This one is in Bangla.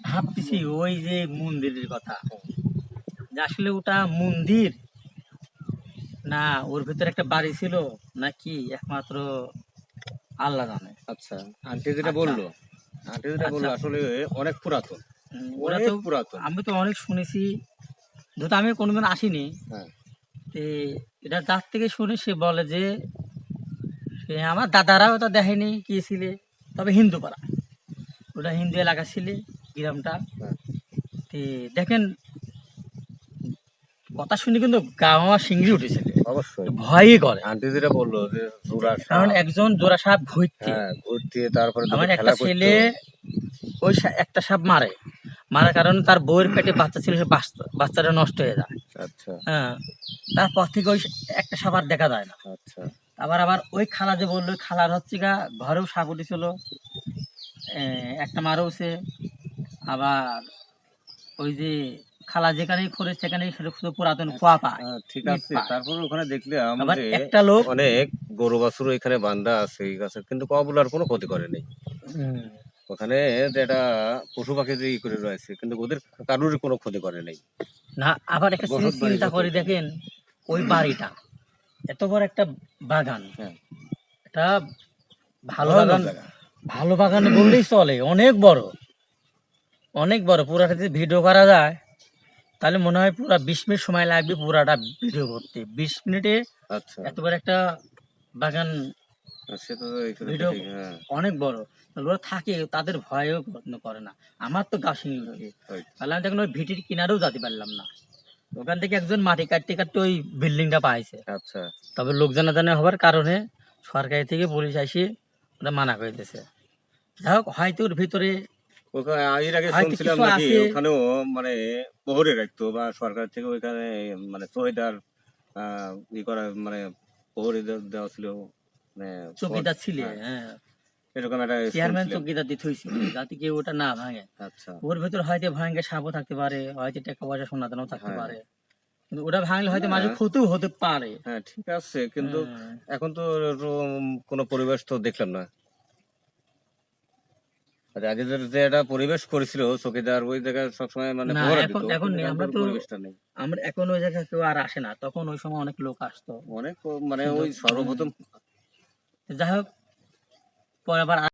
ভাবতেছি ওই যে মন্দিরের কথা, যে আসলে ওটা মন্দির না ওর ভিতরে একটা বাড়ি ছিল নাকি একমাত্র আল্লাহ জানে। আচ্ছা, আন্টি যেটা আচ্ছা বললো আচ্ছা আসলে অনেক পুরাতন, ওরা অনেক তো পুরাতন। আমি তো অনেক শুনেছি, যেহেতু আমি কোনোদিন আসিনি। হ্যাঁ, তে এটা যার থেকে শুনি সে বলে যে সে আমার দাদারাও তো দেখেনি কি ছিলে, তবে হিন্দু পাড়া, ওটা হিন্দু এলাকা ছিল গ্রামটা। হ্যাঁ, তে দেখেন কথা শুনে কিন্তু গা আমার শিংড়ি উঠেছিল, অবশ্যই। ভয়ই করে। আন্টি যেটা বললো যে জোড়া কারণ সাপ, একজন জোড়া সাপ ঘুরতে, হ্যাঁ, ঘুরতে তারপরে দুটো আমার একটা খেলা করতো। ছেলে ওই একটা সাপ মারে, মারার কারণে তার বউয়ের পেটে বাচ্চা ছিল, সে বাচ্চাটা নষ্ট হয়ে যায়। আচ্ছা, হ্যাঁ, তারপর থেকে ওই একটা সাপ আর দেখা যায় না। আচ্ছা, আবার আবার ওই খালা যে বললো, ওই খালার হচ্ছে গা ঘরেও সাপ উঠেছিল, একটা মারওছে। আবার ওই যে খালা যেখানেই খোঁড়ে সেখানেই শুধু পুরাতন কুয়া পায়, ঠিক ইট আছে। পায়। তারপরে ওখানে দেখলাম আবার যে একটা লোক অনেক গরু বাছুর এখানে বান্ধা আছে এই গাছে, কিন্তু কবুলার কোনো ক্ষতি করে নেই উম, ওখানে। যেটা পশু পাখি যে ই করে রয়েছে, কিন্তু ওদের কারোরই কোনো ক্ষতি করে নেই। না, আবার একটা জিনিস বসত বাড়ি চিন্তা যত করে এখানে। দেখেন, ওই বাড়িটা এত বড় একটা বাগান, হ্যাঁ, এটা ভালো ভয়ানক বাগান, জায়গা। ভালো বাগান বললেই চলে, অনেক বড়, অনেক বড়। পুরাটা যদি ভিডিও করা যায় তাহলে মনে হয় পুরা 20 মিনিট সময় লাগবে পুরাটা ভিডিও করতে। 20 মিনিটে আচ্ছা, এত বড় একটা বাগান সে তো এখানে ভিডিও দেখি। হ্যাঁ, অনেক বড়। ওরা থাকে তাদের ভয়ও করে না, আমার তো গা শিংড়ি ওঠে। ওই, তাহলে আমি দেখুন ওই ভিটির কিনারেও যেতে পারলাম না। ওখান থেকে একজন মাটি কাটতে কাটতে ওই বিল্ডিংটা পাইছে, আচ্ছা। তবে লোক জানাজানি হওয়ার কারণে সরকারি থেকে পুলিশ এসে ওটা মানা করে দিয়েছে। যাই হোক, হয়তো ওর ভিতরে ওখানে এর আগে হয়তো শুনছিলাম কিছু নাকি আছে। ওখানেও মানে প্রহরী রাখতো, বা সরকার থেকে ওইখানে মানে চৌকিদার ই করা, মানে প্রহরী দেওয়া ছিল, মানে চৌকিদার ছিলে, হ্যাঁ, হ্যাঁ, এরকম একটা চেয়ারম্যান শুনছিলাম। চৌকিদার দিতে হয়েছিল যাতে কেউ ওটা না ভাঙে। আচ্ছা, ওর ভিতর হয়তো ভয়ঙ্কর সাপও থাকতে পারে, হয়তো টাকা পয়সা সোনা দানাও থাকতে হ্যাঁ, পারে, কিন্তু ওটা ভাঙলে হয়তো না, মাঝে ক্ষতিও হতে পারে। হ্যাঁ, ঠিক আছে, কিন্তু হ্যাঁ। এখন তো কোনো পরিবেশ তো দেখলাম না। আর আগে যে একটা পরিবেশ করেছিল চৌকিদার, ওই জায়গায় সবসময় মানে না, প্রহরা এখন দিত, এখন কিন্তু নেই, এখন আমরা তো তো পরিবেশটা নেই। আমরা এখন ওই জায়গায় কেউ আর আসে না, তখন ওই সময় অনেক লোক আসতো। অনেক মানে কিন্তু ওই সর্বপ্রথম যাই হোক, পরে আবার